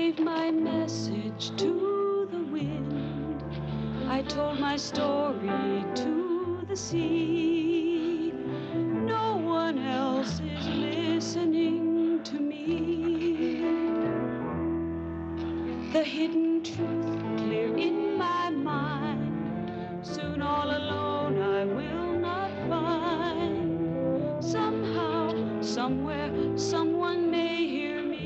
gave my message to the wind. I told my story to the sea. No one else is listening to me. The hidden truth clear in my mind. Soon all alone I will not find. Somehow, somewhere, someone may hear me.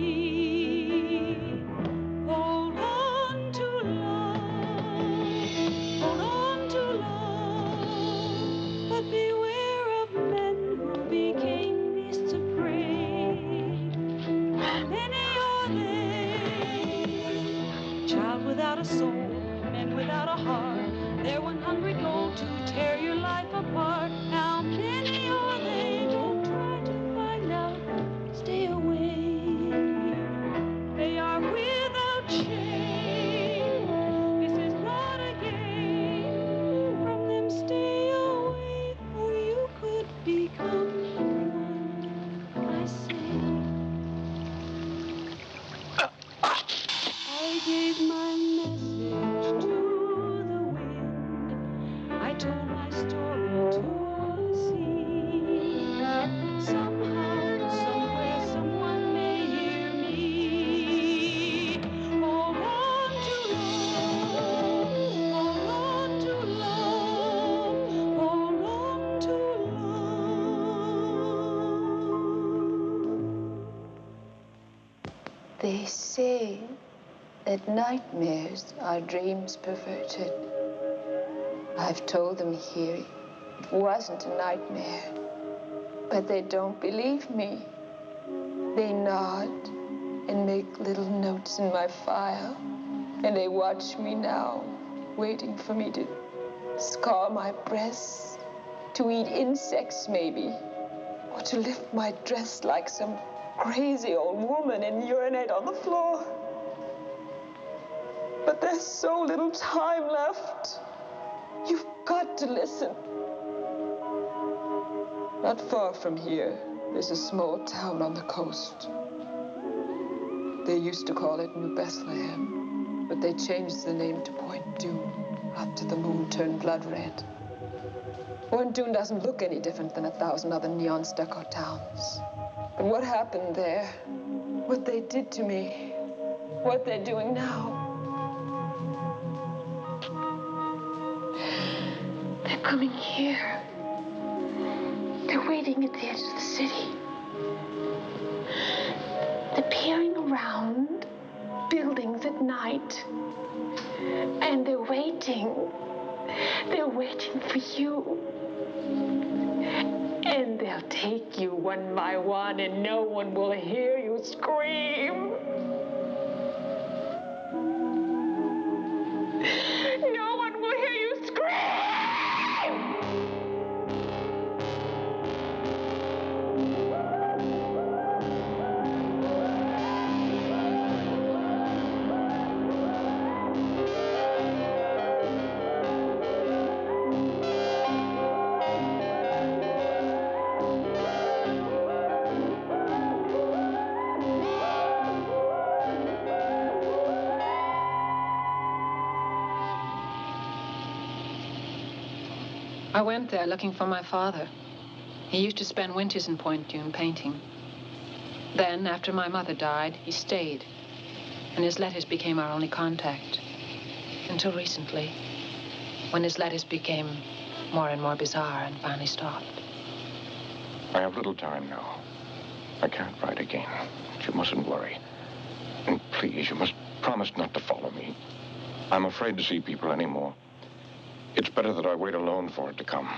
Hold on to love, hold on to love, but beware of men who became beasts of prey. Many are they, child without a soul, men without a heart, their one hungry goal to tear your life apart. How many are they? Don't try to find out, stay away. They are without shame. This is not a game. From them stay away, or you could become one. I say, I gave my message to the wind. I told my story to the sea. Somehow, somewhere, someone may hear me. Hold on to love, hold on to love, hold on to love. They say that nightmares are dreams perverted. I've told them here it wasn't a nightmare, but they don't believe me. They nod and make little notes in my file, and they watch me now, waiting for me to scar my breasts, to eat insects maybe, or to lift my dress like some crazy old woman and urinate on the floor. But there's so little time left. You've got to listen. Not far from here, there's a small town on the coast. They used to call it New Bethlehem, but they changed the name to Point Dune after the moon turned blood red. Point Dune doesn't look any different than 1,000 other neon stucco towns. But what happened there, what they did to me, what they're doing now, they're coming here. They're waiting at the edge of the city. They're peering around buildings at night. And they're waiting. They're waiting for you. And they'll take you one by one, and no one will hear you scream. No one will hear you scream! I went there looking for my father. He used to spend winters in Point Dune painting. Then, after my mother died, he stayed, and his letters became our only contact. Until recently, when his letters became more and more bizarre and finally stopped. I have little time now. I can't write again. You mustn't worry. And please, you must promise not to follow me. I'm afraid to see people anymore. It's better that I wait alone for it to come.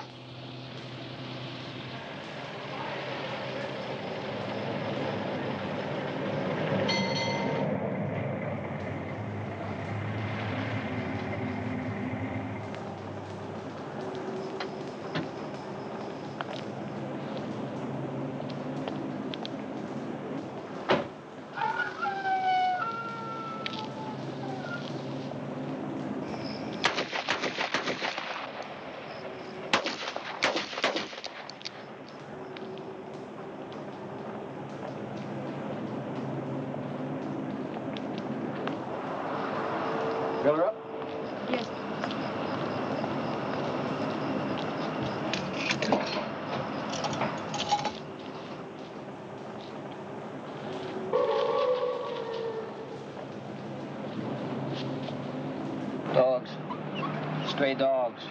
stray dogs.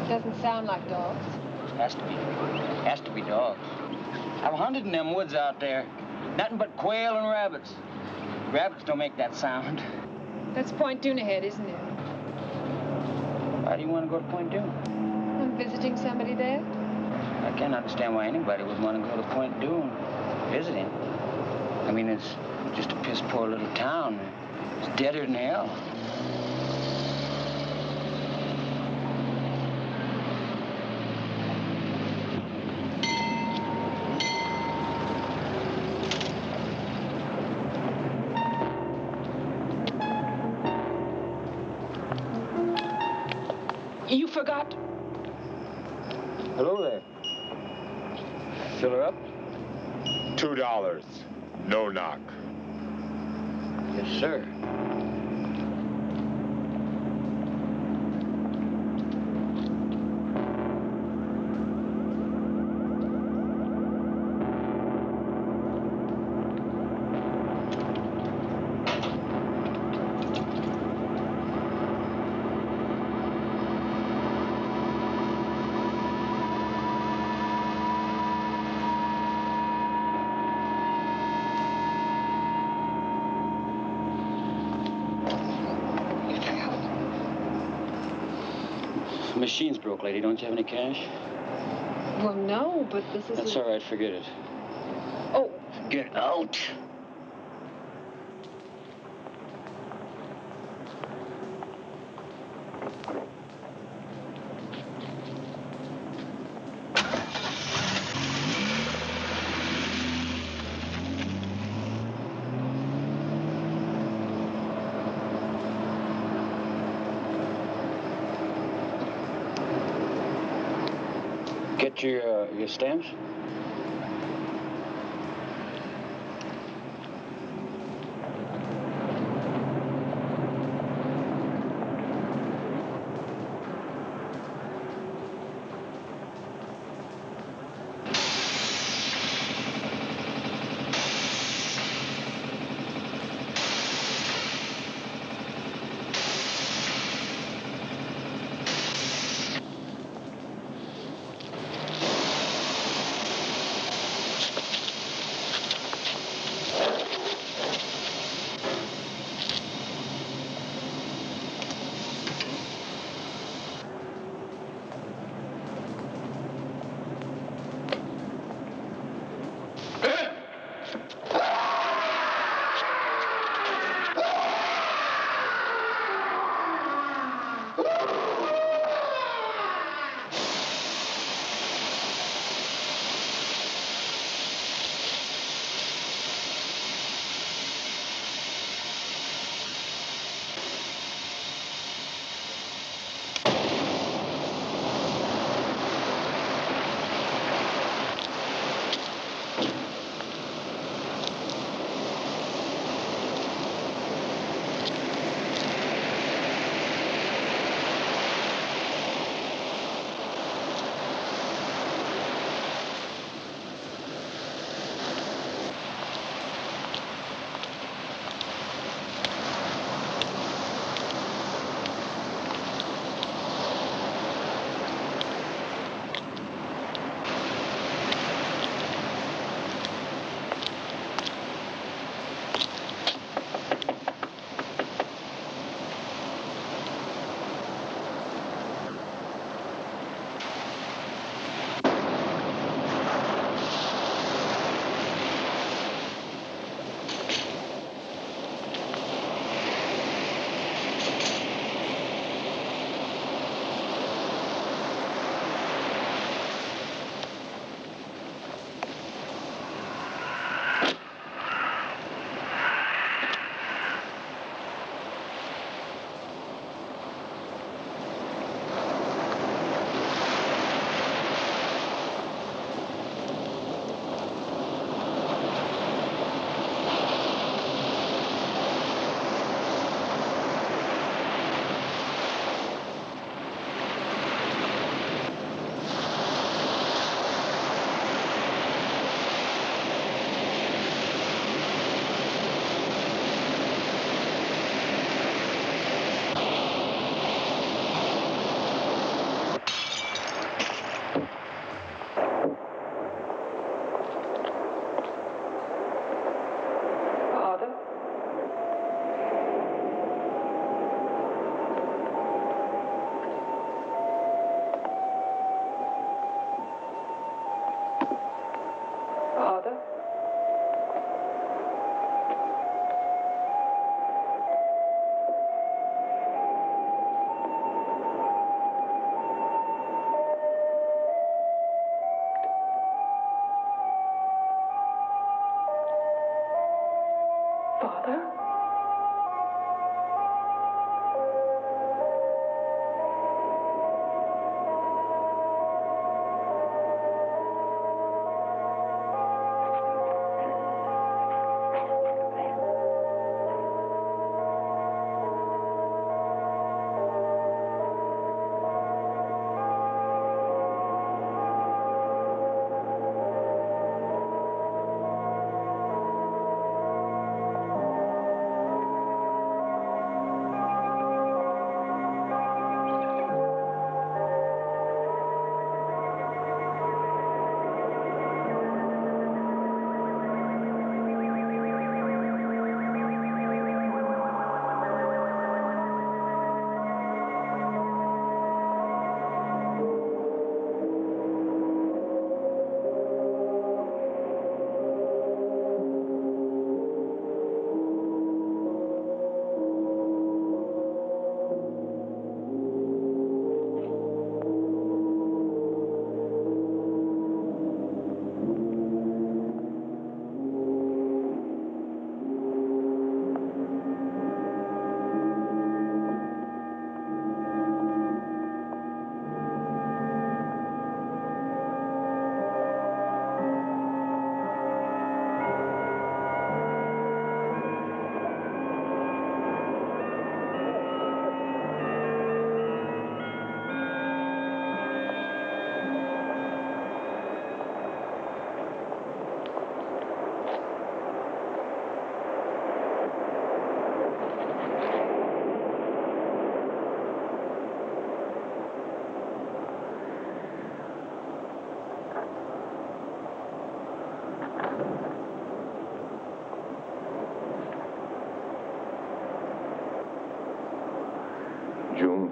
Doesn't sound like dogs. Has to be. Has to be dogs. I've hunted in them woods out there. Nothing but quail and rabbits. Rabbits don't make that sound. That's Point Dune ahead, isn't it? Why do you want to go to Point Dune? I'm visiting somebody there. I can't understand why anybody would want to go to Point Dune visiting. I mean, it's just a piss poor little town. It's deader than hell. You forgot. Hello there. Fill her up? $2. No knock. Yes, sir. The machine's broke, lady. Don't you have any cash? Well, no, but this is... That's all right. Forget it. Oh. Get out! Get your stamps?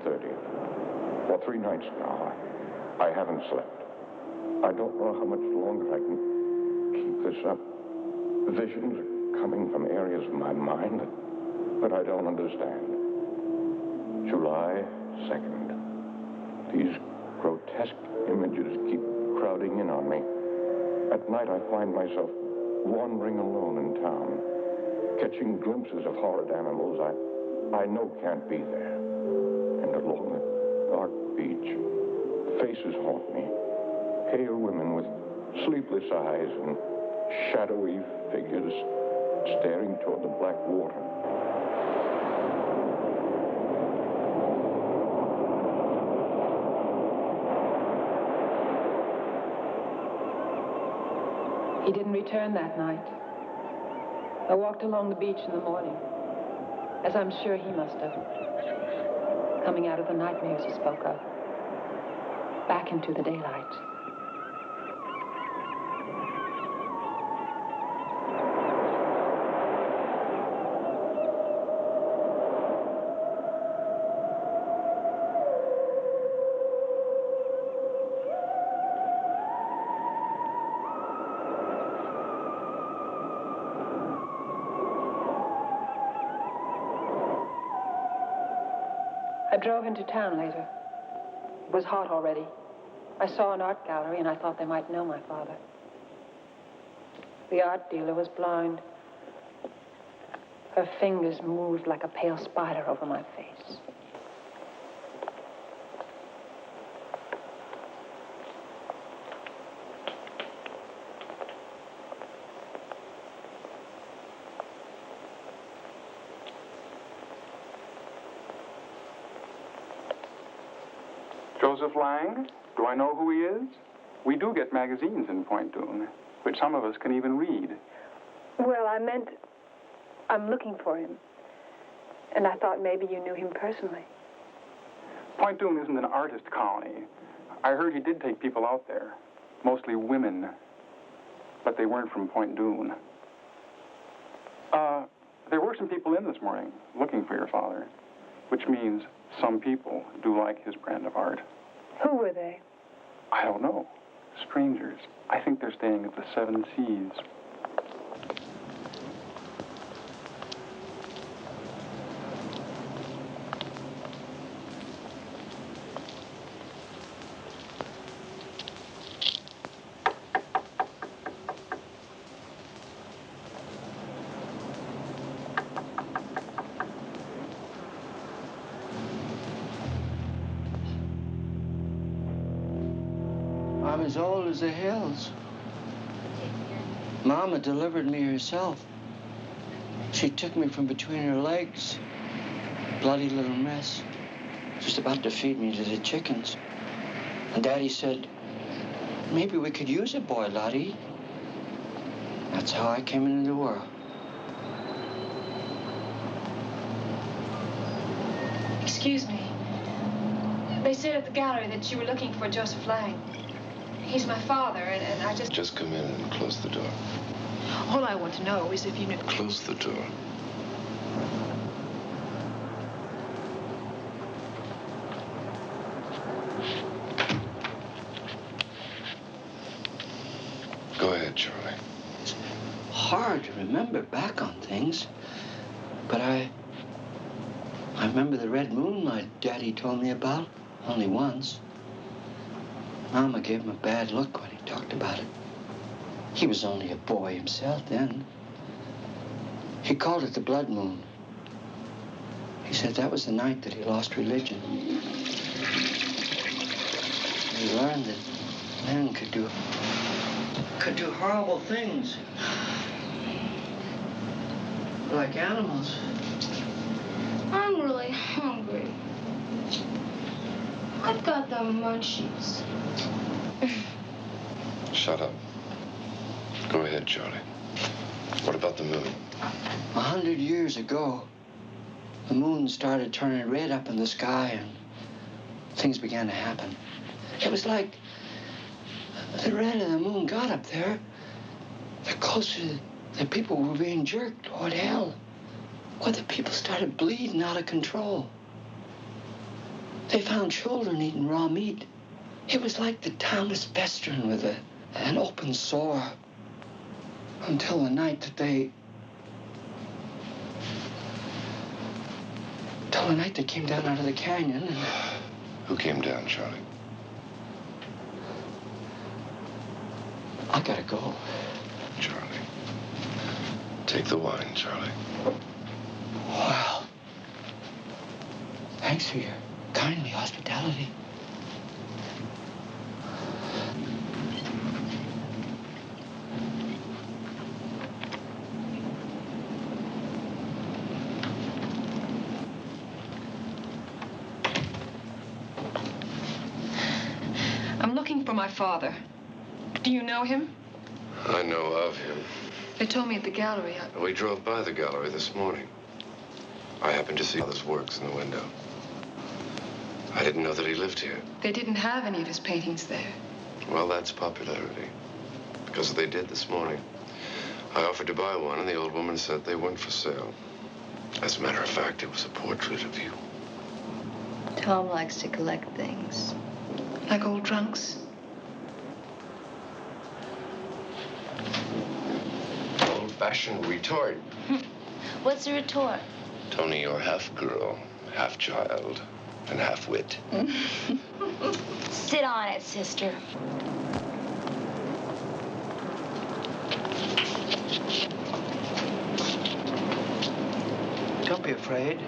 30th. For 3 nights now, I haven't slept. I don't know how much longer I can keep this up. Visions are coming from areas of my mind that I don't understand. July 2nd. These grotesque images keep crowding in on me. At night, I find myself wandering alone in town, catching glimpses of horrid animals I know can't be there. And along the dark beach, faces haunt me. Pale women with sleepless eyes and shadowy figures staring toward the black water. He didn't return that night. I walked along the beach in the morning, as I'm sure he must have, coming out of the nightmares he spoke of, back into the daylight. I drove into town later. It was hot already. I saw an art gallery and I thought they might know my father. The art dealer was blind. Her fingers moved like a pale spider over my face. Joseph Lang? Do I know who he is? We do get magazines in Point Dume, which some of us can even read. Well, I meant I'm looking for him. And I thought maybe you knew him personally. Point Dume isn't an artist colony. I heard he did take people out there, mostly women, but they weren't from Point Dume. There were some people in this morning looking for your father, which means some people do like his brand of art. Who were they? I don't know. Strangers. I think they're staying at the 7 Seas. I'm as old as the hills. Mama delivered me herself. She took me from between her legs. Bloody little mess. Just about to feed me to the chickens. And Daddy said, maybe we could use a boy, Lottie. That's how I came into the world. Excuse me. They said at the gallery that you were looking for Joseph Lang. He's my father, and I just... Just come in and close the door. All I want to know is if you knew... Close the door. Go ahead, Charlie. It's hard to remember back on things, but I remember the red moonlight Daddy told me about, only once. Mama gave him a bad look when he talked about it. He was only a boy himself then. He called it the blood moon. He said that was the night that he lost religion. He learned that men could do horrible things. Like animals. I'm really hungry. I've got the munchies. Shut up. Go ahead, Charlie. What about the moon? 100 years ago, the moon started turning red up in the sky and things began to happen. It was like the red of the moon got up there, the closer the people were being jerked toward hell, where the people started bleeding out of control. They found children eating raw meat. It was like the town was festering with an open sore. Until the night that they... Till the night they came down out of the canyon and... Who came down, Charlie? I gotta go. Charlie. Take the wine, Charlie. Well, thanks for your kindly hospitality. I'm looking for my father. Do you know him? I know of him. They told me at the gallery. We drove by the gallery this morning. I happened to see how this works in the window. I didn't know that he lived here. They didn't have any of his paintings there. Well, that's popularity. Because they did this morning. I offered to buy one, and the old woman said they weren't for sale. As a matter of fact, it was a portrait of you. Tom likes to collect things. Like old trunks? Old-fashioned retort. What's a retort? Tony, you're half girl, half child, and half wit. Sit on it, sister. Don't be afraid.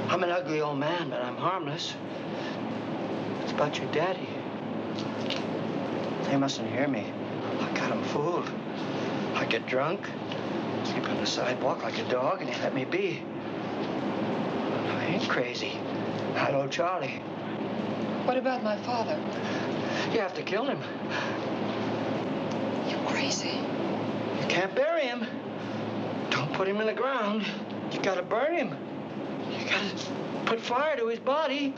I'm an ugly old man, but I'm harmless. It's about your daddy. They mustn't hear me. I got him fooled. I get drunk, sleep on the sidewalk like a dog, and they let me be. I ain't crazy. Hello, Charlie. What about my father? You have to kill him. You're crazy. You can't bury him. Don't put him in the ground. You gotta burn him. You gotta put fire to his body.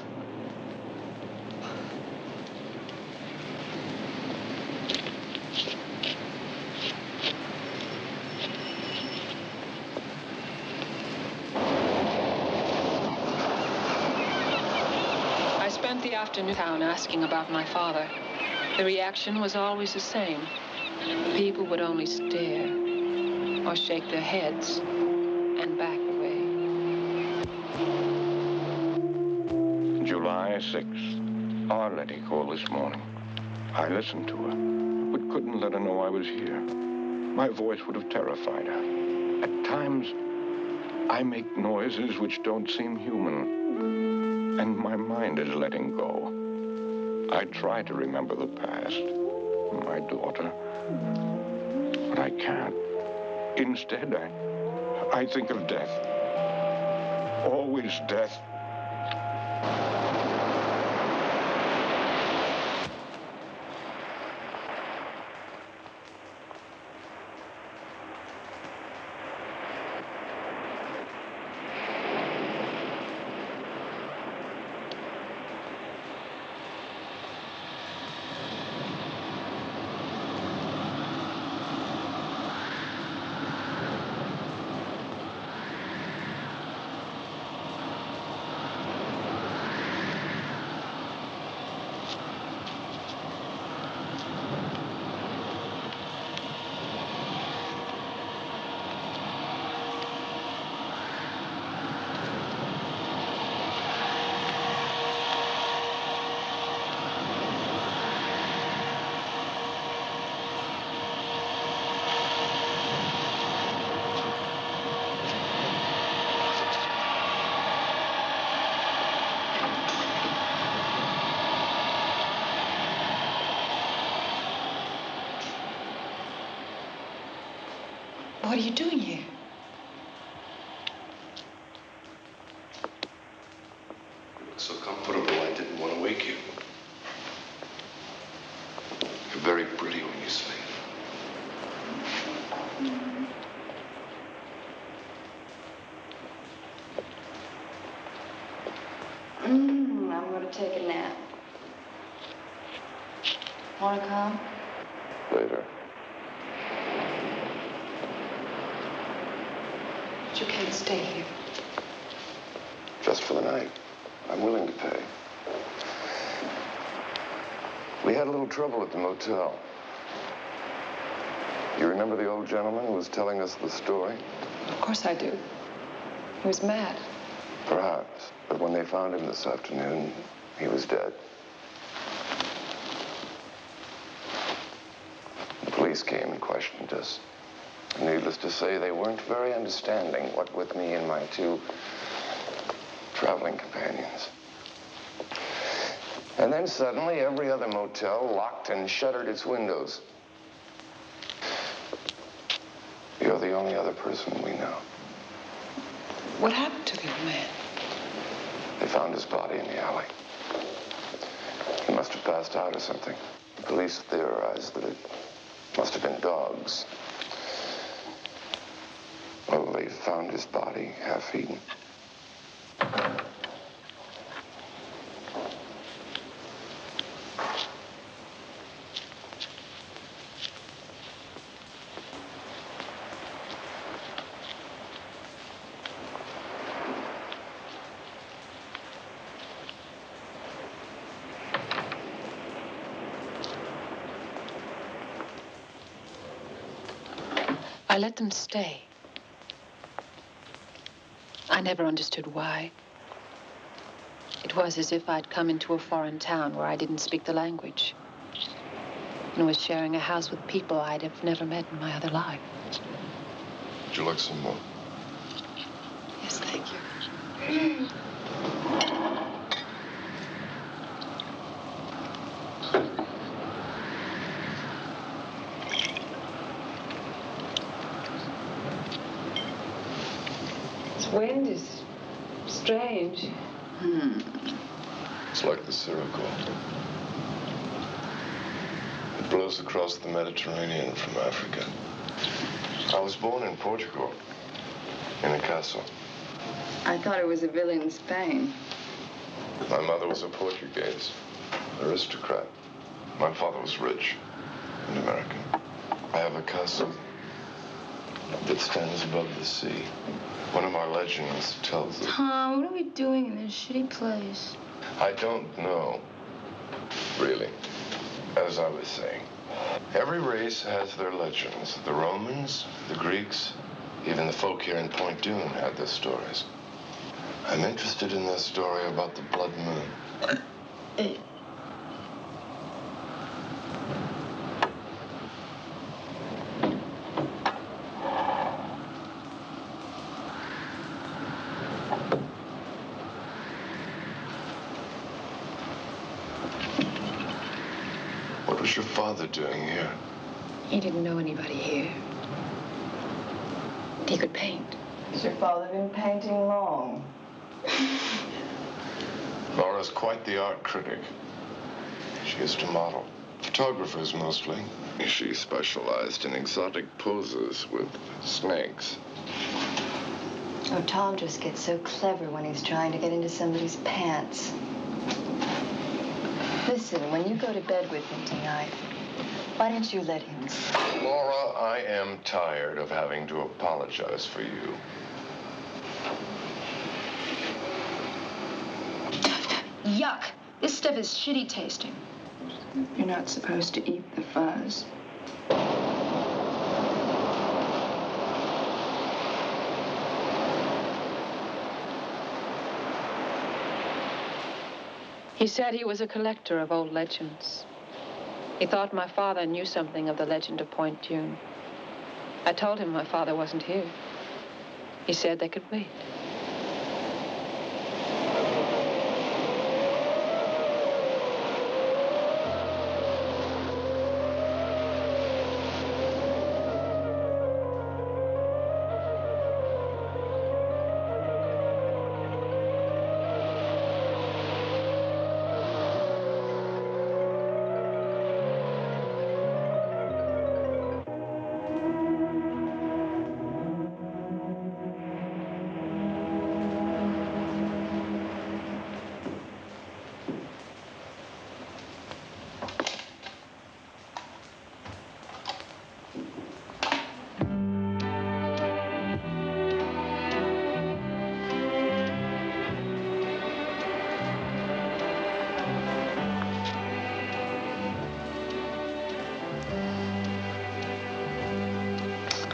I spent the afternoon in town asking about my father. The reaction was always the same. People would only stare or shake their heads and back away. July 6th. Our Letty called this morning. I listened to her, but couldn't let her know I was here. My voice would have terrified her. At times, I make noises which don't seem human, and my mind is letting go. I try to remember the past, my daughter, but I can't. Instead, I think of death. Always death. What are you doing here? You look so comfortable, I didn't want to wake you. You're very pretty when you sleep. I'm going to take a nap. Want to come? Later. But you can't stay here. Just for the night. I'm willing to pay. We had a little trouble at the motel. You remember the old gentleman who was telling us the story? Of course I do. He was mad. Perhaps. But when they found him this afternoon, he was dead. The police came and questioned us. Needless to say, they weren't very understanding, what with me and my two traveling companions. And then suddenly, every other motel locked and shuttered its windows. You're the only other person we know. What happened to the old man? They found his body in the alley. He must have passed out or something. Police theorized that it must have been dogs. Well, they found his body half-eaten. I let them stay. I never understood why. It was as if I'd come into a foreign town where I didn't speak the language and was sharing a house with people I'd have never met in my other life. Would you like some more? Yes, thank you. This wind is strange. It's like the surreal. It blows across the Mediterranean from Africa. I was born in Portugal, in a castle. I thought it was a villa in Spain. My mother was a Portuguese, aristocrat. My father was rich and American. I have a castle that stands above the sea. One of my legends tells it. Tom, what are we doing in this shitty place? I don't know, really. As I was saying, every race has their legends. The Romans, the Greeks, even the folk here in Point Dune had their stories. I'm interested in their story about the blood moon. What was your father doing here? He didn't know anybody here. He could paint. Has your father been painting long? Laura's quite the art critic. She used to model. Photographers, mostly. She specialized in exotic poses with snakes. Oh, Tom just gets so clever when he's trying to get into somebody's pants. Listen, when you go to bed with him tonight, why don't you let him sleep? Laura, I am tired of having to apologize for you. Yuck! This stuff is shitty tasting. You're not supposed to eat the fuzz. He said he was a collector of old legends. He thought my father knew something of the legend of Point Dune. I told him my father wasn't here. He said they could wait.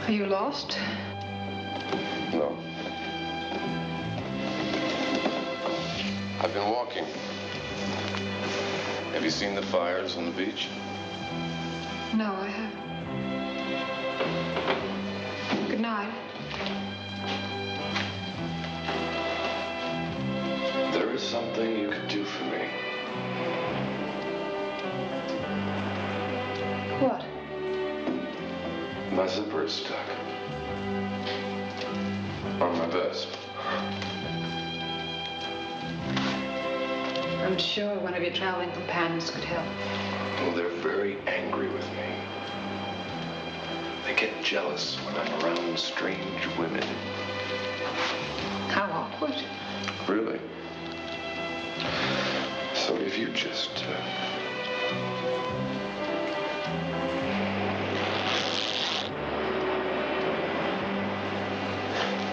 Are you lost? No. I've been walking. Have you seen the fires on the beach? No, I haven't. Good night. There is something you could do for me. What? My zipper is stuck. On my vest. I'm sure one of your traveling companions could help. Well, they're very angry with me. They get jealous when I'm around strange women. How awkward. Really? So if you just...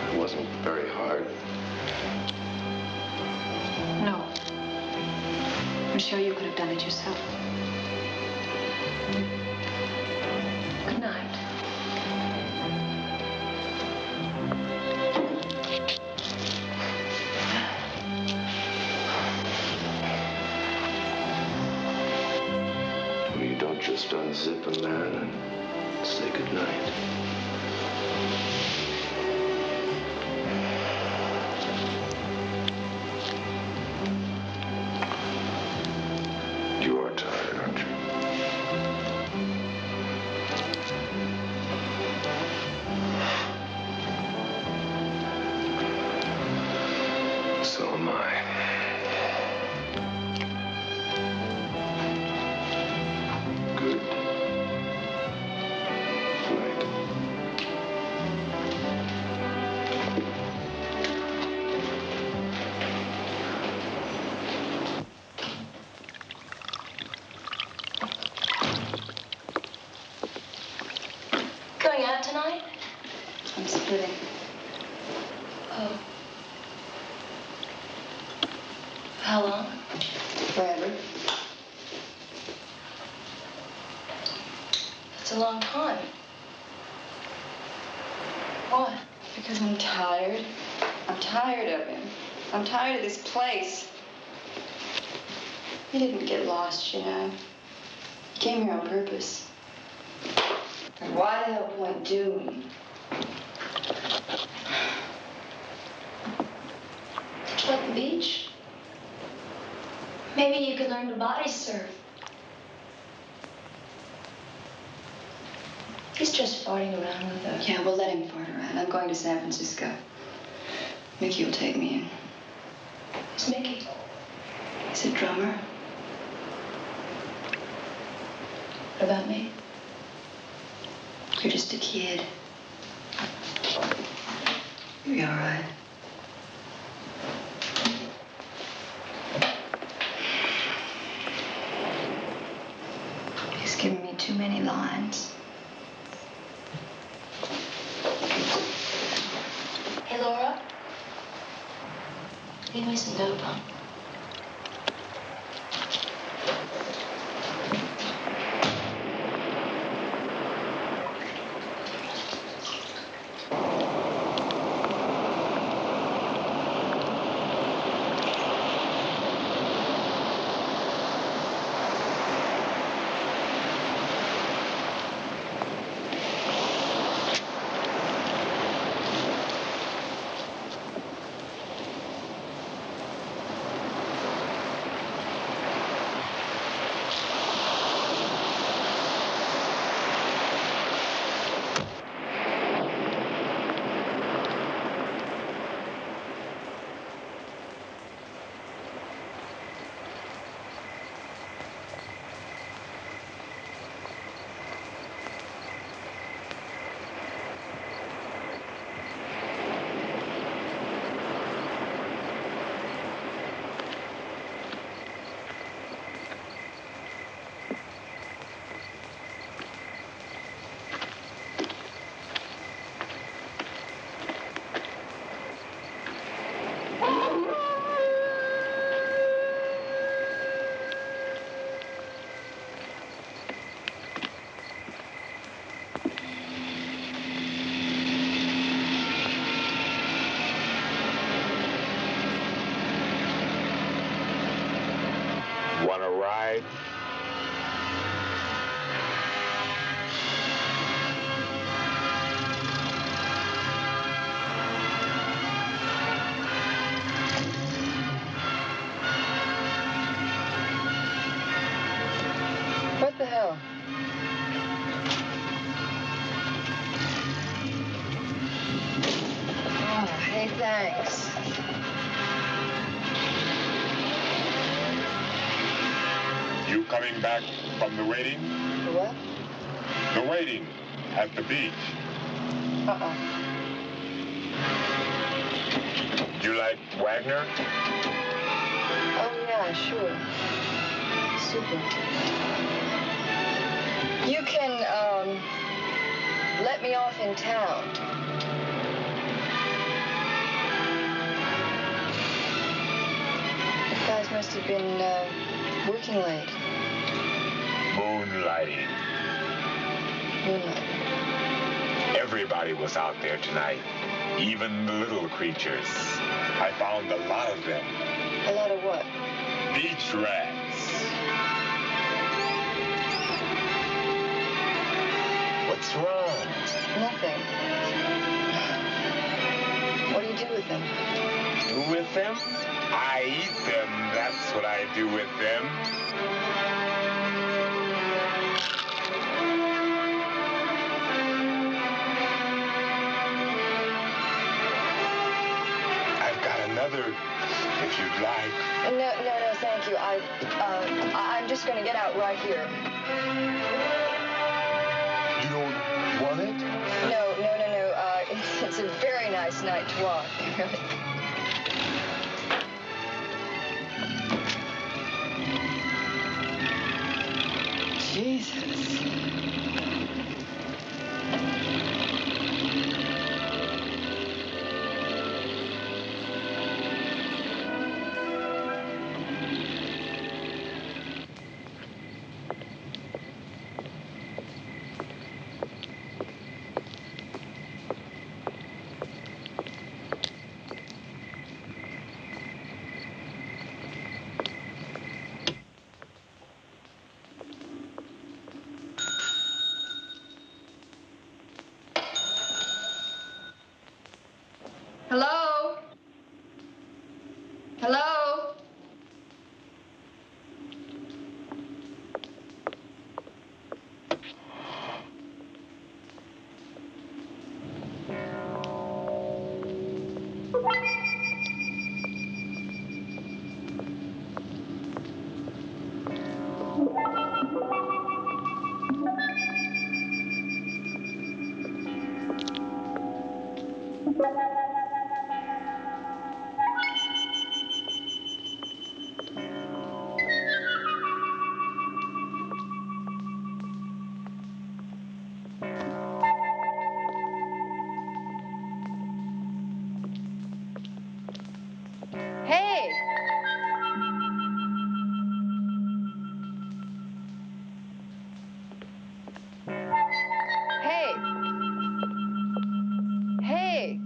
It wasn't very hard. No. I'm sure you could have done it yourself. Good night. You don't just unzip a man and say goodnight. You are tired, aren't you? So am I. Good night. Going out tonight? I'm splitting. Oh. How long? Forever. That's a long time. Why? Because I'm tired. I'm tired of him. I'm tired of this place. He didn't get lost, you know. He came here on purpose. And why the hell Point Doom? Don't you like the beach? Maybe you could learn to body surf. He's just farting around with us. Yeah, we'll let him fart around. I'm going to San Francisco. Mickey will take me in. Who's Mickey? He's a drummer. What about me? You're just a kid. You'll be all right. He's given me too many lines. Hey, Laura. Leave me some dope, huh? Seaside. What the hell? Oh, hey, thanks. You coming back from the waiting? The what? The waiting at the beach. Uh-uh. Do you like Wagner? Oh, yeah, sure. Super. You can, let me off in town. You guys must have been, working late. Moonlighting. Moonlight. Everybody was out there tonight. Even the little creatures. I found a lot of them. A lot of what? Beach rats. What's wrong? Nothing. What do you do with them? Do with them? I eat them. That's what I do with them. I've got another, if you'd like. No, thank you. I'm just going to get out right here. You don't want it? No. It's a very nice night to walk. Jesus. Hello? Hello? Hey! Hey! Hey!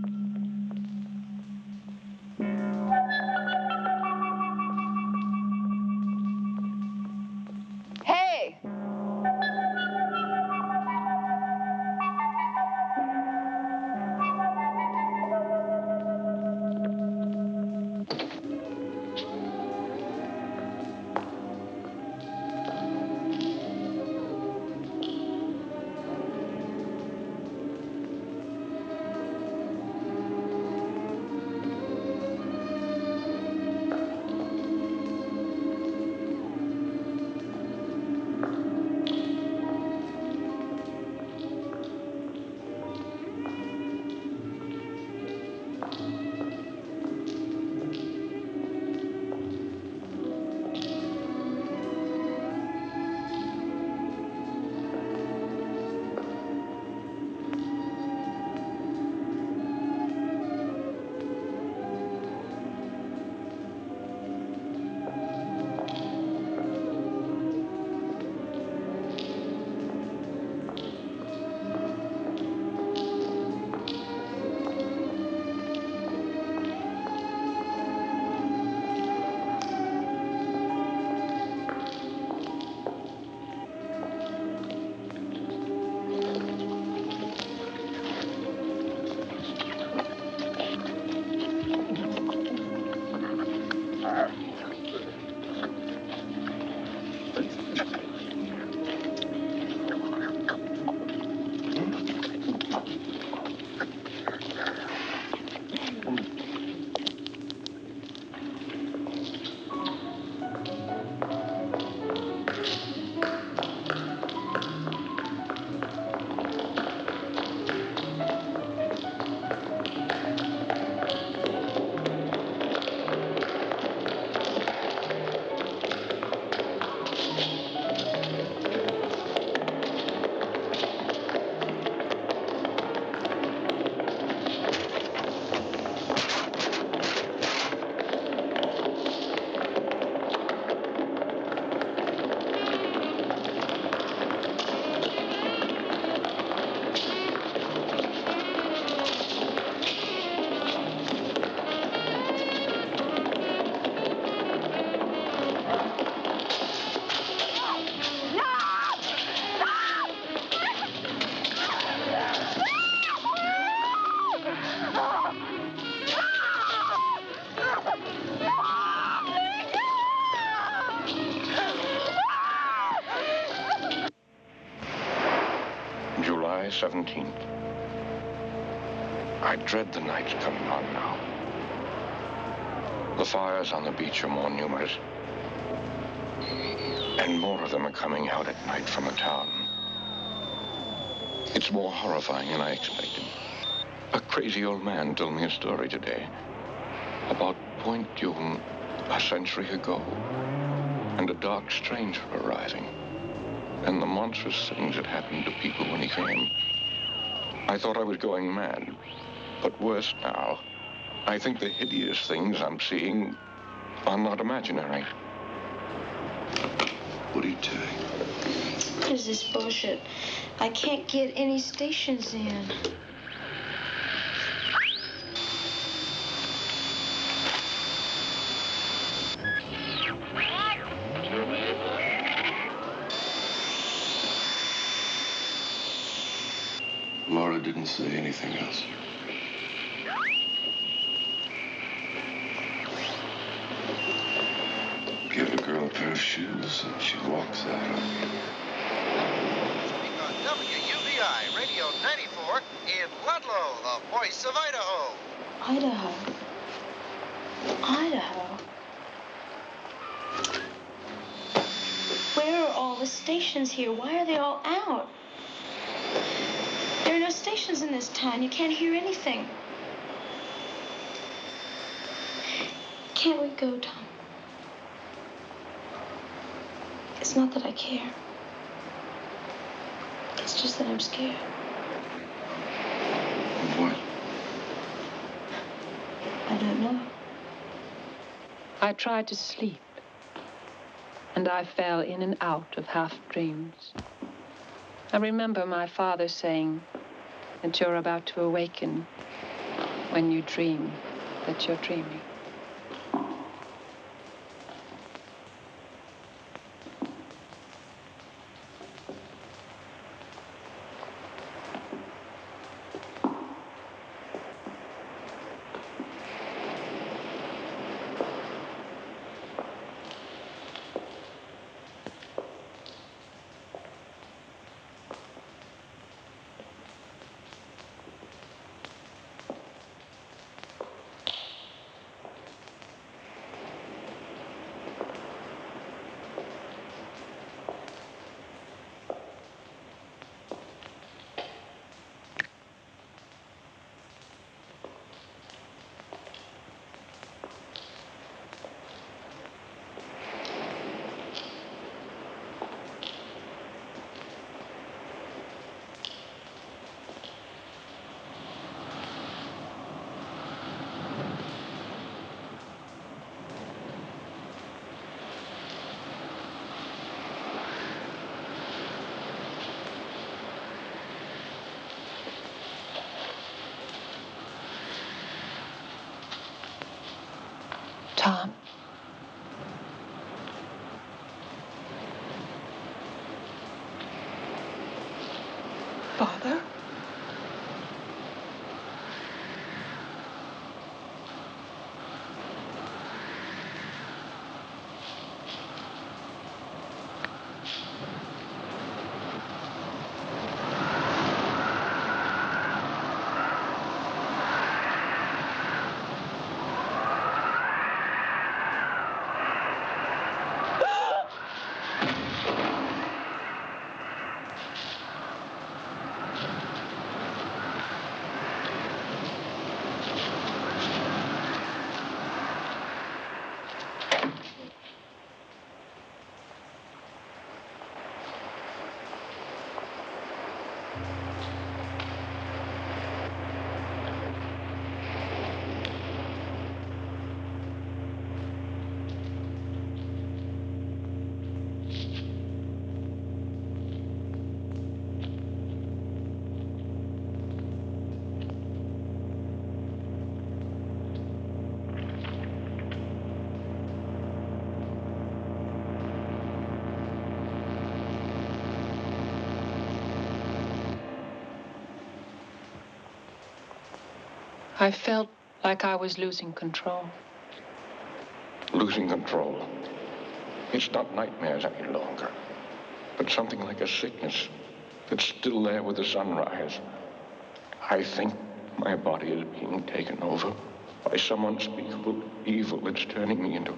July 17th. I dread the nights coming on now. The fires on the beach are more numerous. And more of them are coming out at night from a town. It's more horrifying than I expected. A crazy old man told me a story today about Point Dume a century ago, and a dark stranger arriving, and the monstrous things that happened to people when he came. I thought I was going mad, but worse now. I think the hideous things I'm seeing are not imaginary. What are you doing? What is this bullshit? I can't get any stations in. Laura didn't say anything else. Give a girl a pair of shoes and she walks out on you. Speak on WUBI Radio 94 in Ludlow, the voice of Idaho. Idaho. Idaho. Where are all the stations here? Why are they all out? There are no stations in this town. You can't hear anything. Can't we go, Tom? It's not that I care. It's just that I'm scared. What? I don't know. I tried to sleep, and I fell in and out of half dreams. I remember my father saying that you're about to awaken when you dream that you're dreaming. Tom. Father? I felt like I was losing control. Losing control. It's not nightmares any longer, but something like a sickness. It's still there with the sunrise. I think my body is being taken over by some unspeakable evil that's turning me into...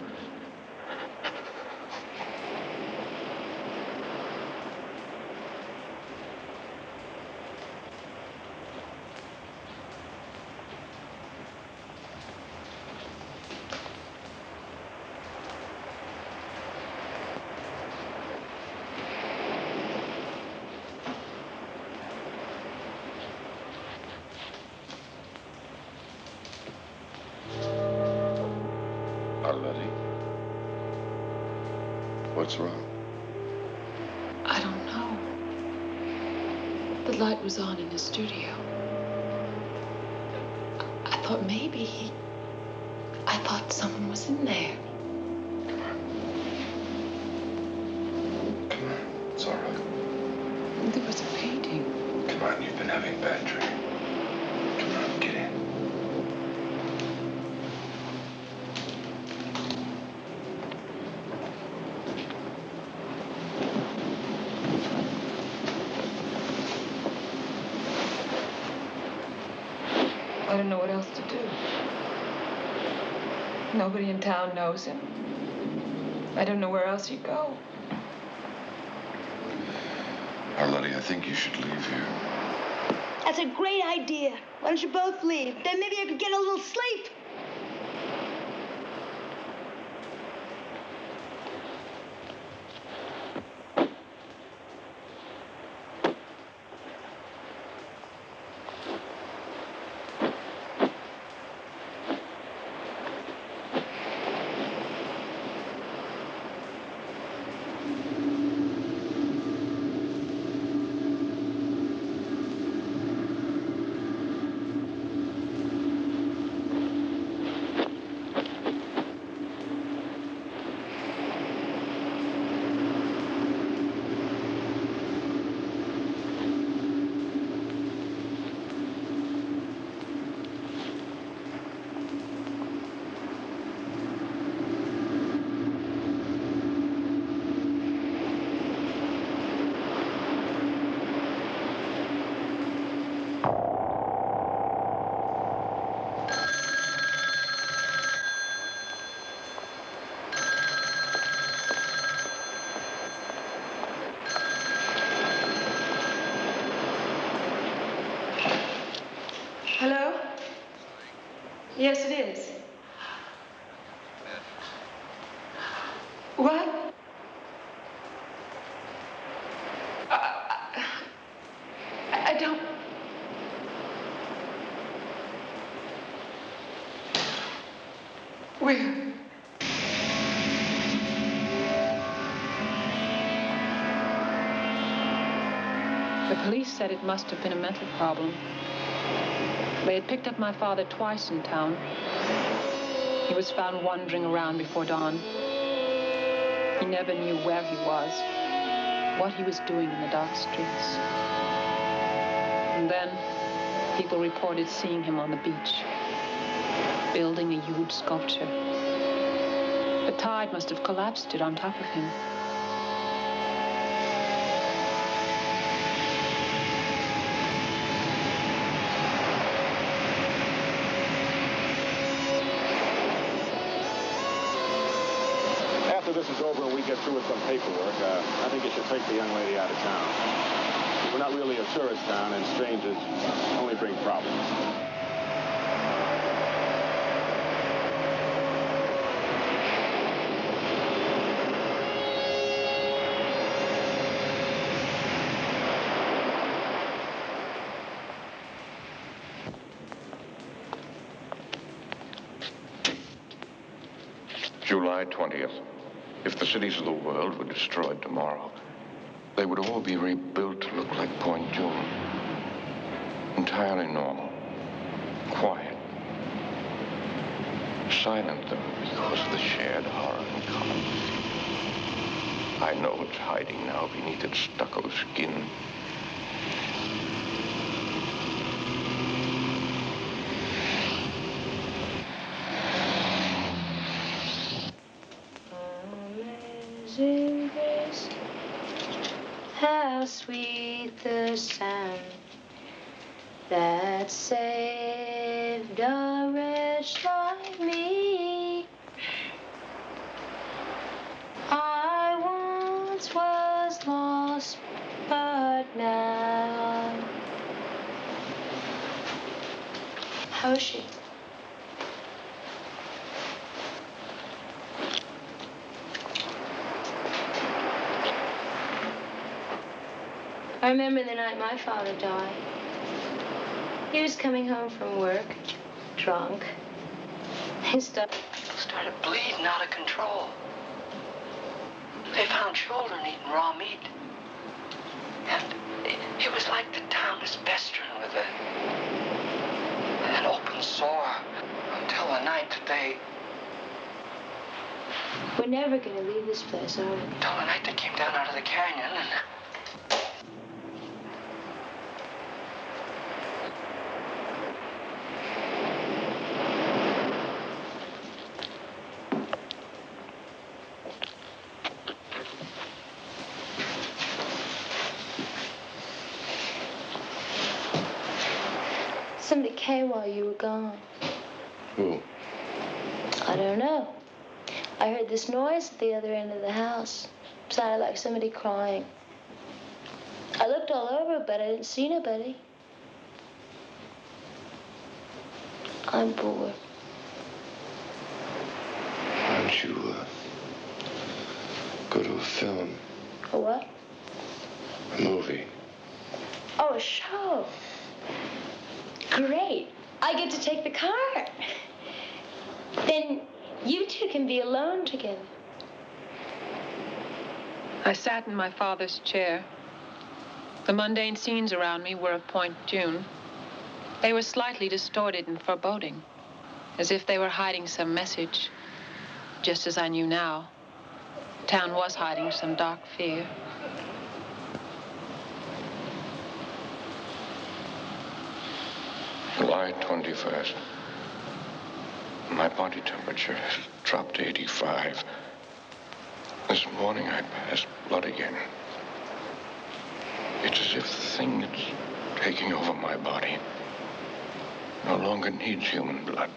What's wrong? I don't know. The light was on in his studio. I thought maybe I thought someone was in there. Come on. It's all right. There was a painting. Come on, you've been having a bad dream. Come on, get in. I don't know what else to do. Nobody in town knows him. I don't know where else he'd go. Arletty, I think you should leave here. That's a great idea. Why don't you both leave? Then maybe I could get a little sleep. Hello? Yes, it is. What? I don't... Where? The police said it must have been a mental problem. They had picked up my father twice in town. He was found wandering around before dawn. He never knew where he was, what he was doing in the dark streets. And then people reported seeing him on the beach, building a huge sculpture. The tide must have collapsed it on top of him. After this is over and we get through with some paperwork, I think you should take the young lady out of town. We're not really a tourist town, and strangers only bring problems. July 20th. If the cities of the world were destroyed tomorrow, they would all be rebuilt to look like Point June. Entirely normal. Quiet. Silent, though, because of the shared horror in common. I know it's hiding now beneath its stucco skin. In this house. how sweet the sound that saved a wretch like me. I once was lost, but now. How is she? I remember the night my father died. He was coming home from work, drunk. His stomach Started bleeding out of control. They found children eating raw meat. And it was like the town was festering with an open sore until the night that they... We're never going to leave this place, are we? Until the night they came down out of the canyon and... Somebody came while you were gone. Who? I don't know. I heard this noise at the other end of the house. It sounded like somebody crying. I looked all over, but I didn't see nobody. I'm bored. Why don't you go to a film? A what? A movie. Oh, a show. Great. I get to take the car. Then you two can be alone together. I sat in my father's chair. The mundane scenes around me were of Point June. They were slightly distorted and foreboding, as if they were hiding some message, just as I knew now. Town was hiding some dark fear. July 21st. My body temperature has dropped to 85. This morning I passed blood again. It's as if the thing that's taking over my body no longer needs human blood.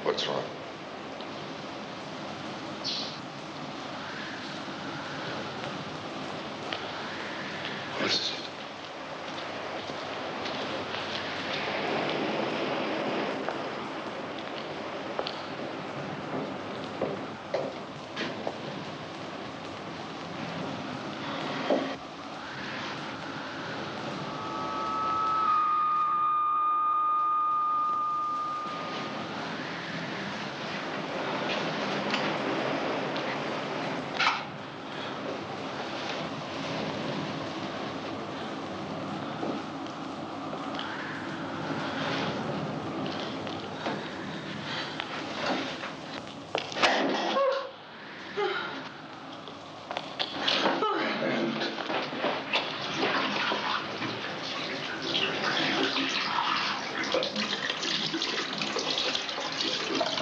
What's wrong? What is it?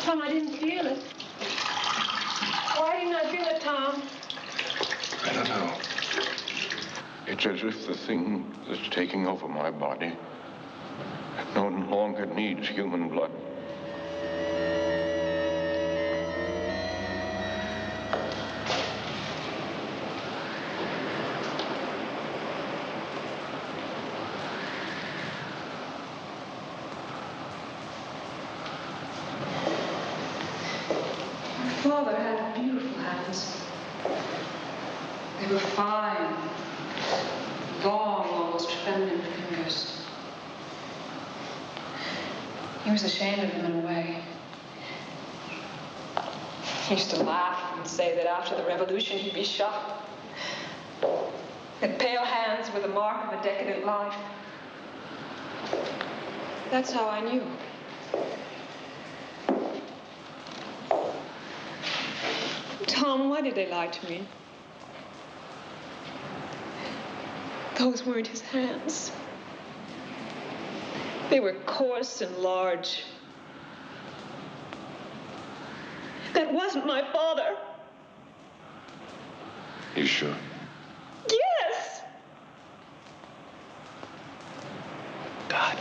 Tom, I didn't feel it. Why didn't I feel it, Tom? I don't know. It's as if the thing that's taking over my body no longer needs human blood. Father had beautiful hands. They were fine, long, almost feminine fingers. He was ashamed of them in a way. He used to laugh and say that after the revolution he'd be shot. That pale hands were the mark of a decadent life. That's how I knew. Tom, why did they lie to me? Those weren't his hands. They were coarse and large. That wasn't my father. You sure? Yes! God.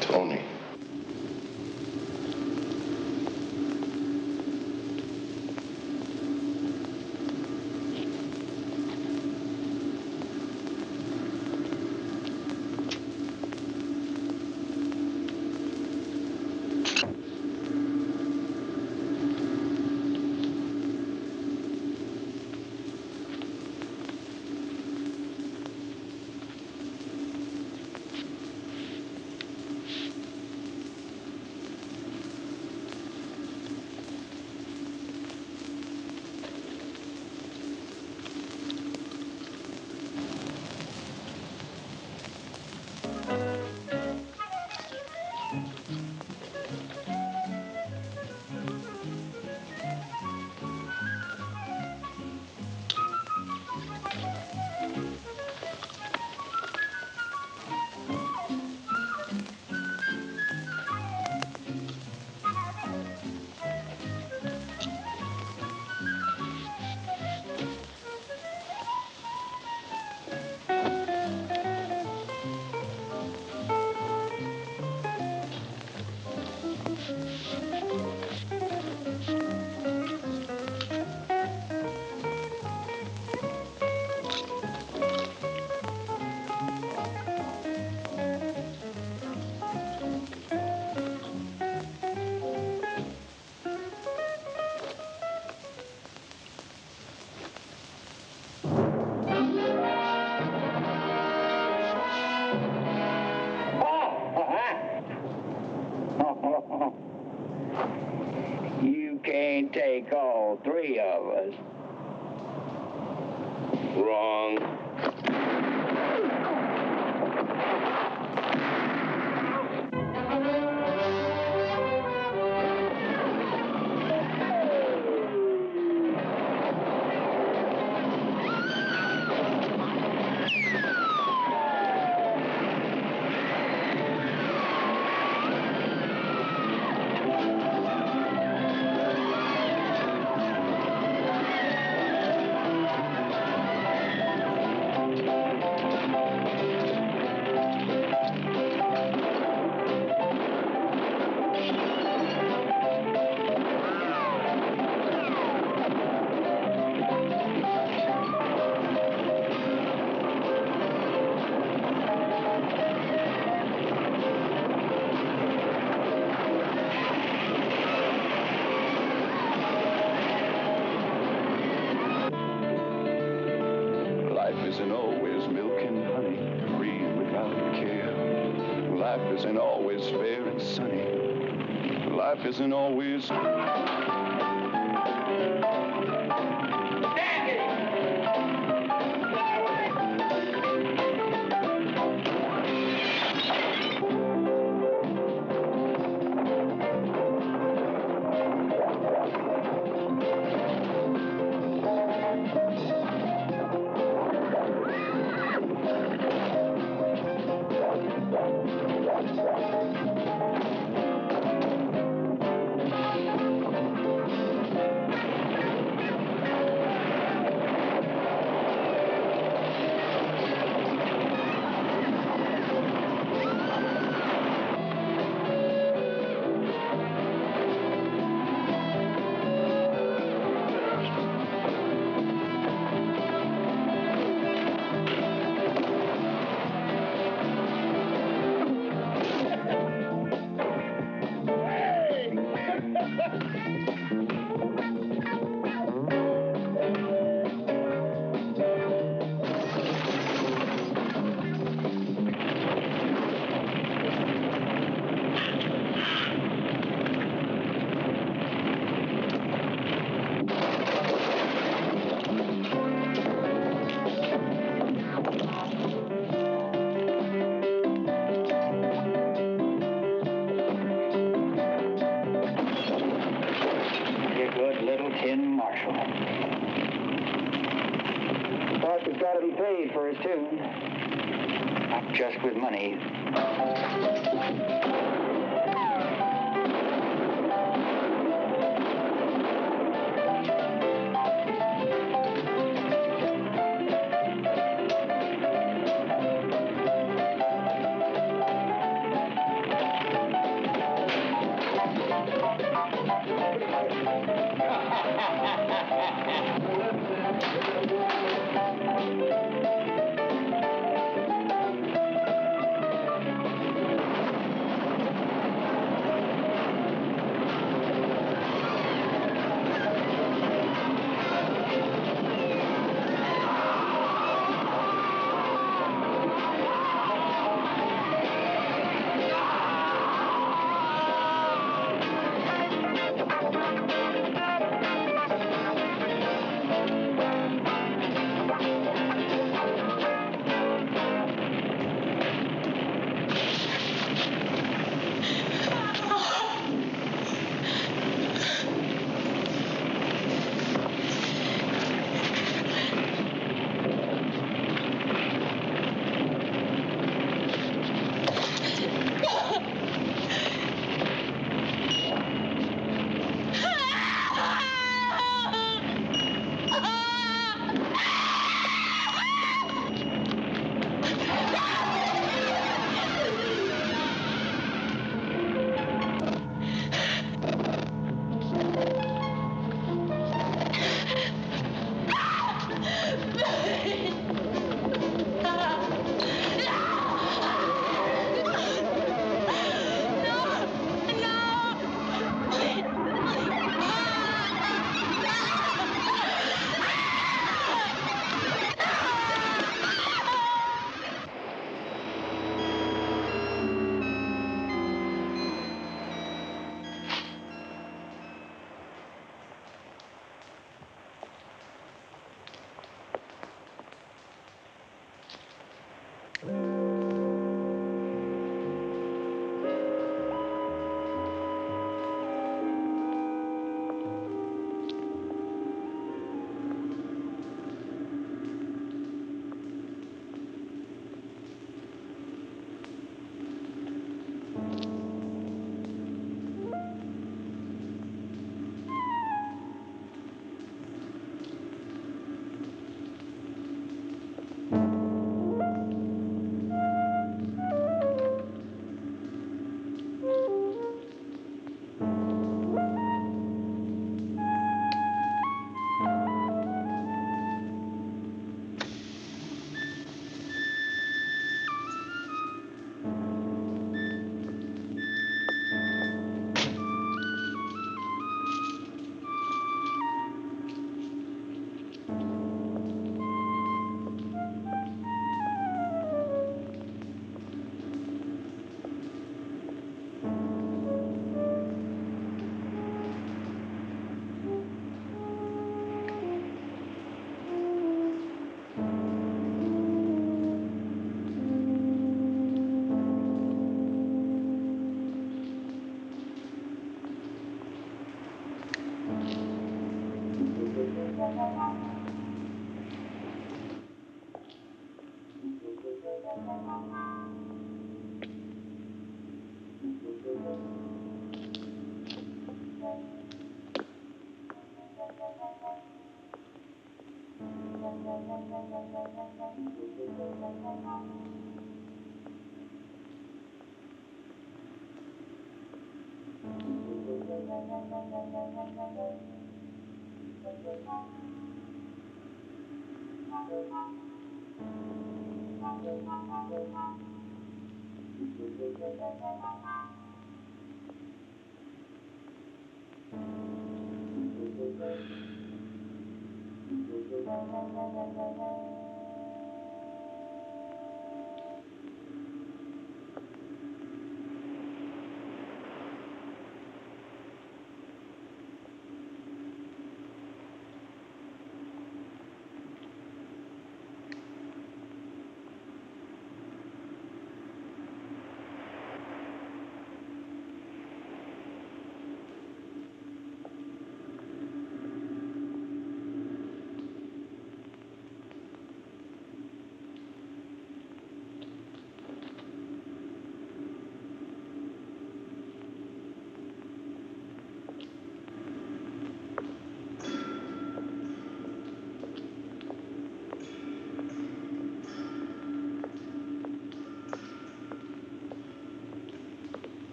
Tony. You can't take all three of us. Wrong. Isn't always milk and honey, free without care. Life isn't always fair and sunny. Life isn't always... but he paid for his tune. Not just with money.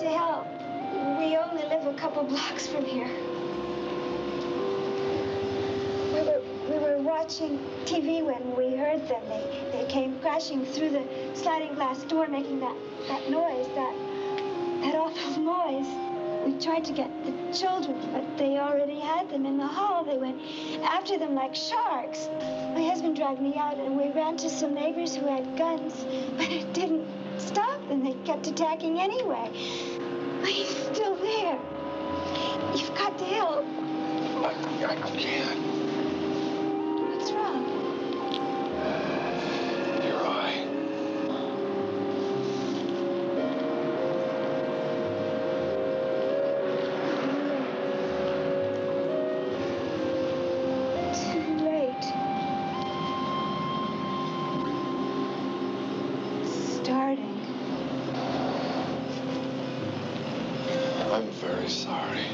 to help. We only live a couple blocks from here. We were watching TV when we heard them. They came crashing through the sliding glass door, making that noise, that awful noise. We tried to get the children, but they already had them in the hall. They went after them like sharks. My husband dragged me out, and we ran to some neighbors who had guns, but it didn't stop them. They kept attacking anyway. But he's still there. You've got to help. I can't. What's wrong? Your eye. Too late. Starting. I'm very sorry.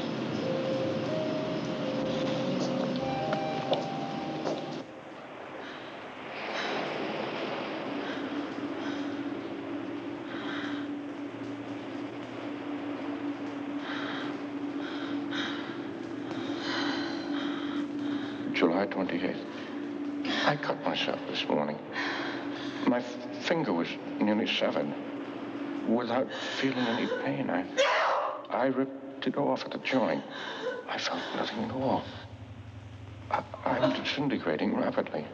July 28th. I cut myself this morning. My finger was nearly severed. Without feeling any pain, I ripped it off at the joint. I felt nothing at all. I'm disintegrating rapidly.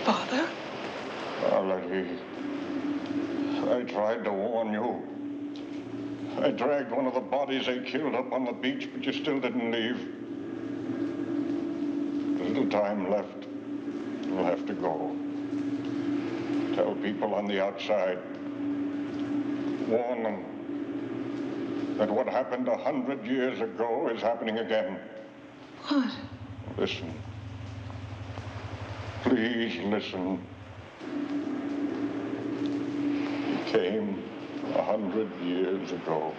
Father? I tried to warn you. I dragged one of the bodies they killed up on the beach, but you still didn't leave. There's little time left. You'll have to go. Tell people on the outside. Warn them that what happened 100 years ago is happening again. What? Listen. Please listen. came 100 years ago.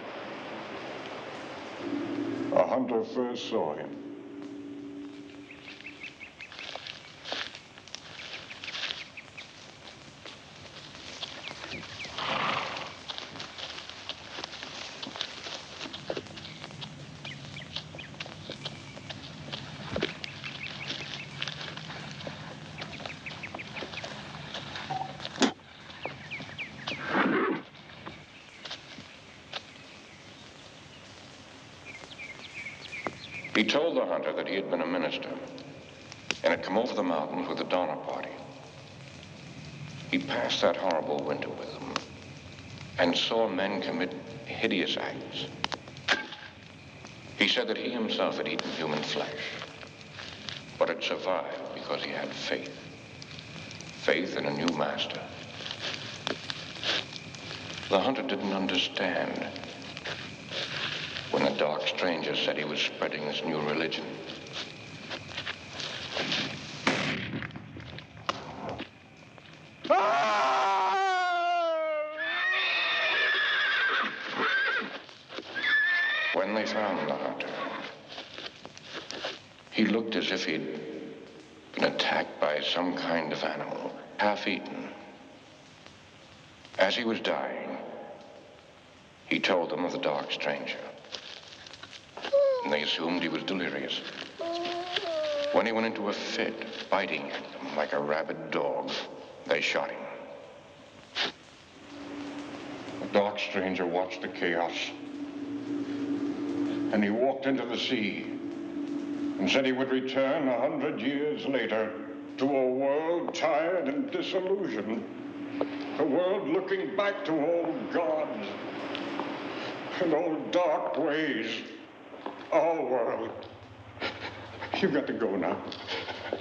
A hunter first saw him. He told the hunter that he had been a minister and had come over the mountains with a Donner Party. He passed that horrible winter with them and saw men commit hideous acts. He said that he himself had eaten human flesh, but had survived because he had faith. Faith in a new master. The hunter didn't understand when a dark stranger said he was spreading this new religion. When they found the hunter, he looked as if he'd been attacked by some kind of animal, half-eaten. As he was dying, he told them of the dark stranger. And they assumed he was delirious. When he went into a fit, biting at them like a rabid dog, they shot him. The dark stranger watched the chaos. And he walked into the sea and said he would return 100 years later to a world tired and disillusioned. A world looking back to old gods and old dark ways. Our world. You've got to go now.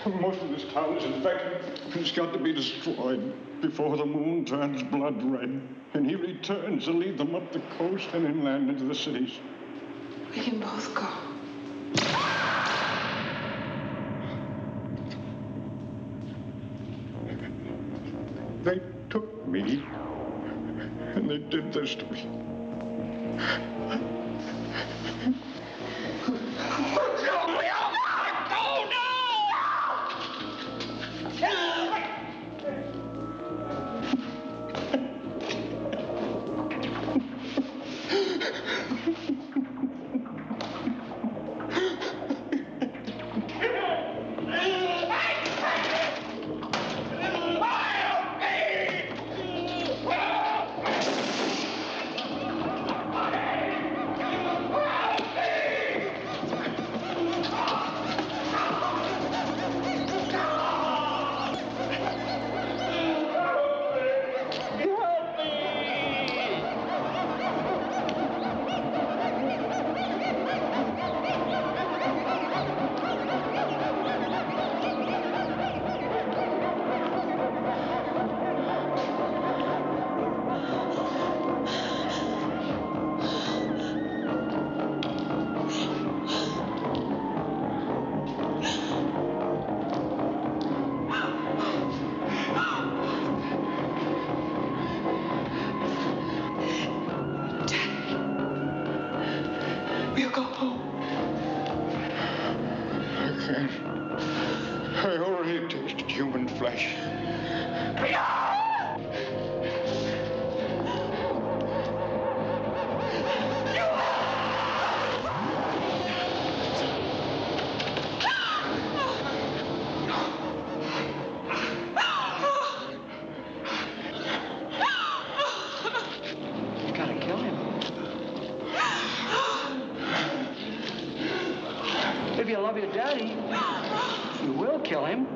Most of this town is infected. It's got to be destroyed before the moon turns blood red. And he returns to lead them up the coast and inland into the cities. We can both go. They took me, and they did this to me. I already tasted human flesh. Gotta kill him. If you love your daddy, you will kill him.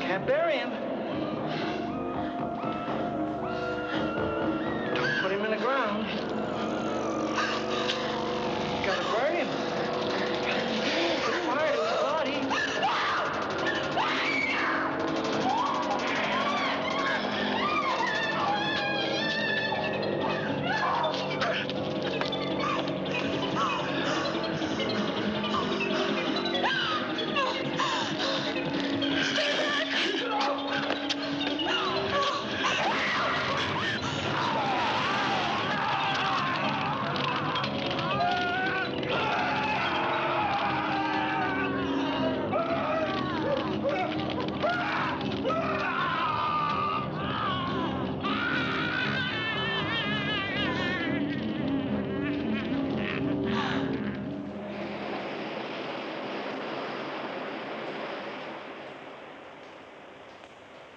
Can't bury him. Don't put him in the ground. Gotta bury him. Put fire to his body.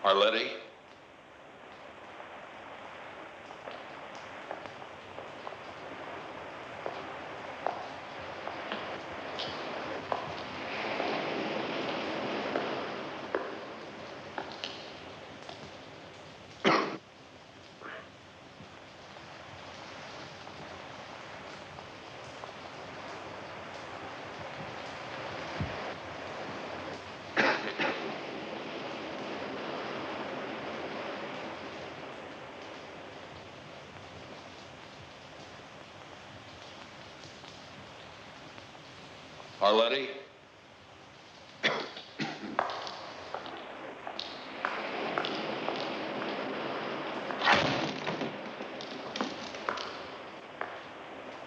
Arletty? Arletty?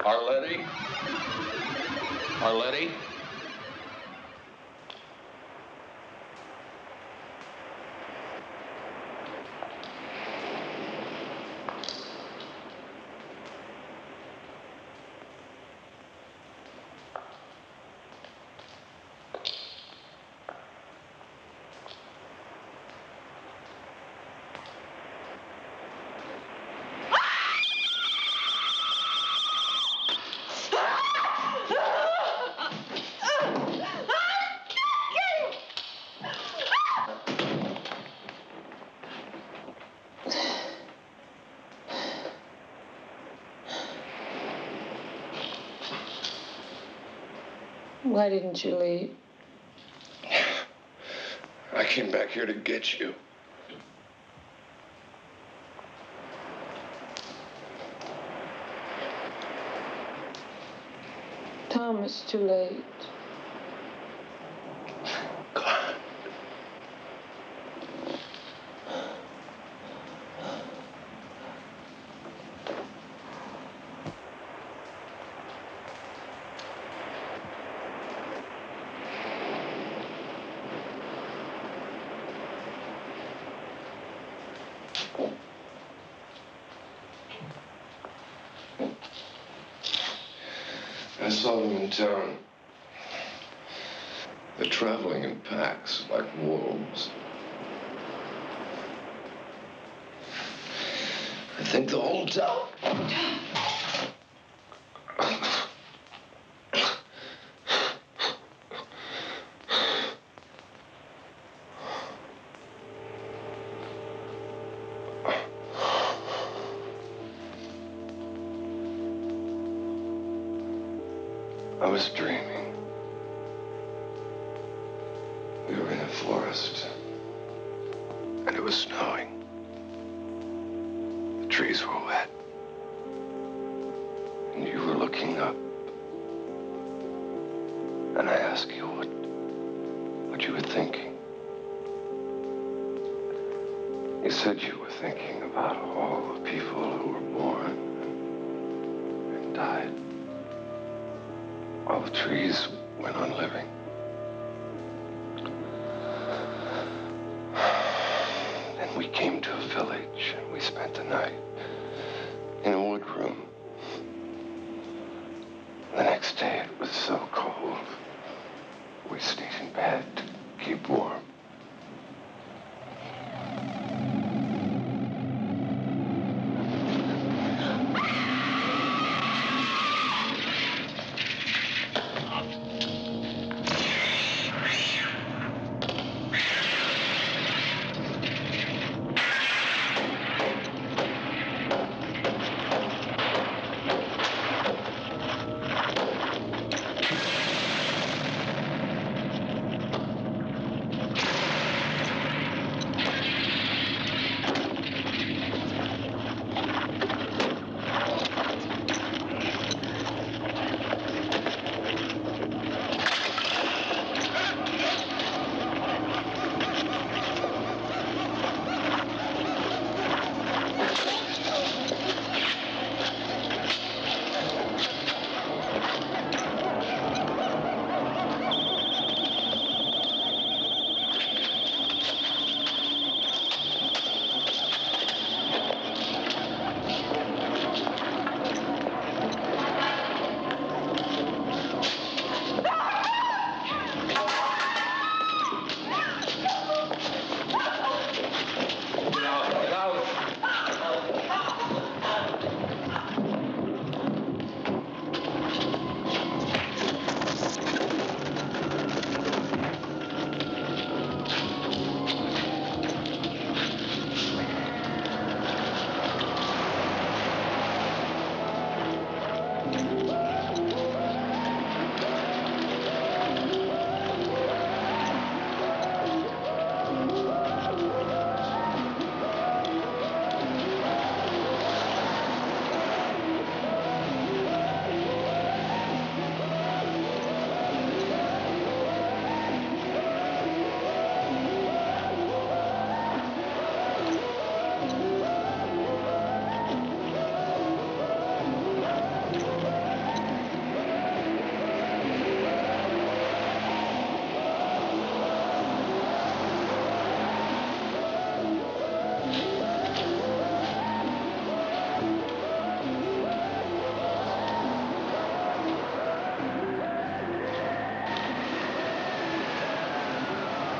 Arletty? Arletty? Why didn't you leave? I came back here to get you. Tom, it's too late. God. I saw them in town. They're traveling in packs like wolves. I think the whole town. I was dreaming. We were in a forest, and it was snowing. The trees were wet, and you were looking up. And I asked you what you were thinking. You said you were thinking about all the people who were born and died. All the trees went on living. Then we came to a village and we spent the night in a wood room. The next day it was so cold. We stayed in bed to keep warm.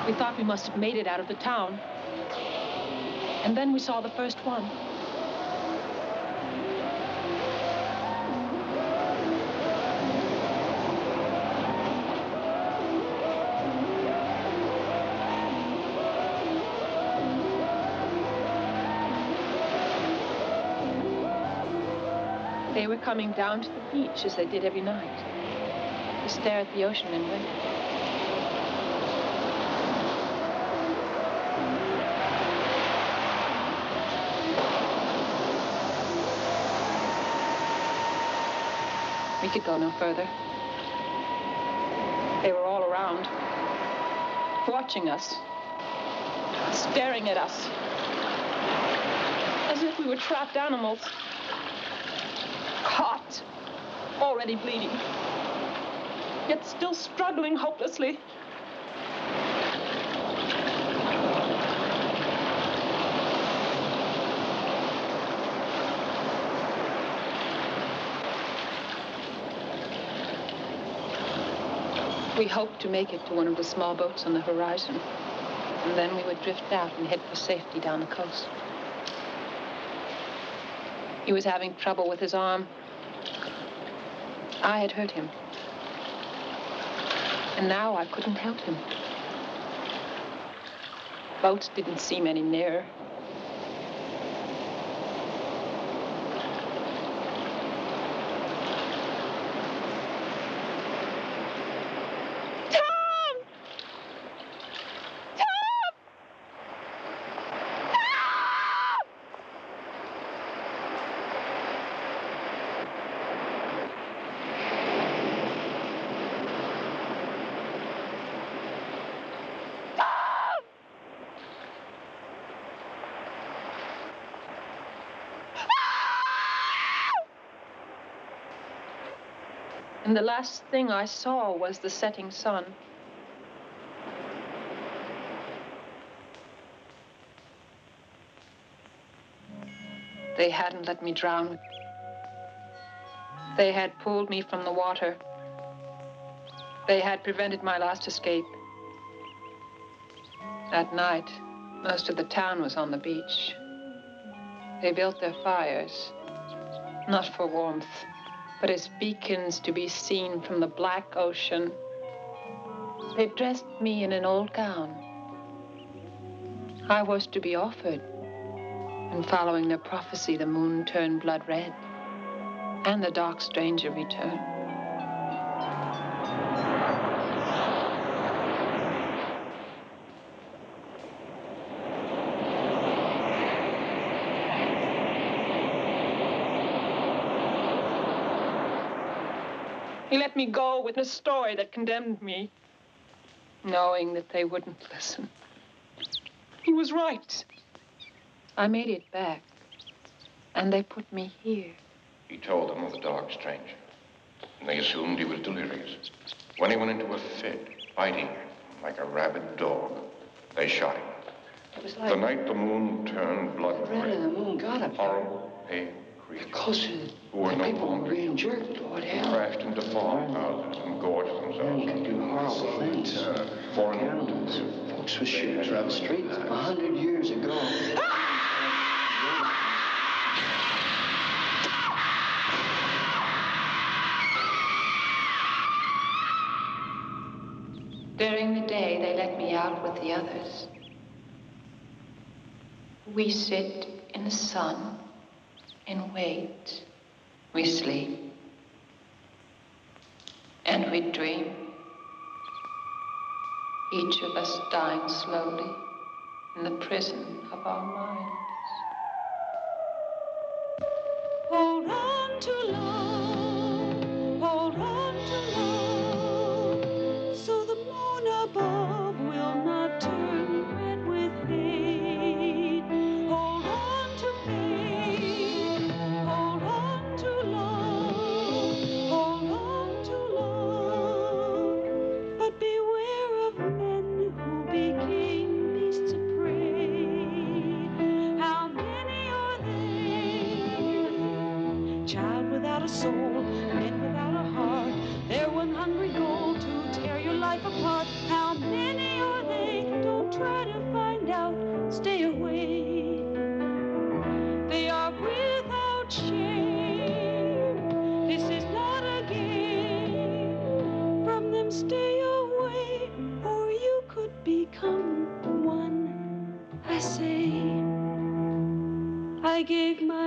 We thought we must have made it out of the town. And then we saw the first one. They were coming down to the beach as they did every night to stare at the ocean and wait. We could go no further. They were all around, watching us, staring at us, as if we were trapped animals. Caught, already bleeding, yet still struggling hopelessly. We hoped to make it to one of the small boats on the horizon, and then we would drift out and head for safety down the coast. He was having trouble with his arm. I had hurt him. And now I couldn't help him. Boats didn't seem any nearer. And the last thing I saw was the setting sun. They hadn't let me drown. They had pulled me from the water. They had prevented my last escape. That night, most of the town was on the beach. They built their fires, not for warmth, but as beacons to be seen from the black ocean. They dressed me in an old gown. I was to be offered, and following their prophecy, the moon turned blood red, and the dark stranger returned. He let me go with a story that condemned me, knowing that they wouldn't listen. He was right. I made it back, and they put me here. He told them of the dark stranger, and they assumed he was delirious. When he went into a fit, fighting like a rabid dog, they shot him. It was like the night the moon turned blood red. The moon got up there. Horrible, pale creatures. Closer. Who were no people longer were being jerked. What hell? Crashed into farmhouses and gorged themselves. Men can do horrible things. Foreign animals. Folks with shoes on the streets 100 years ago. During the day, they let me out with the others. We sit in the sun and wait. We sleep. And we dream. Each of us dying slowly in the prison of our minds. Hold on to love, hold on to love, so the moon above will not turn red with hate. Hold on to faith, hold on to love, hold on to love, but beware of men who became beasts of prey. How many are there? Child without a soul, I gave my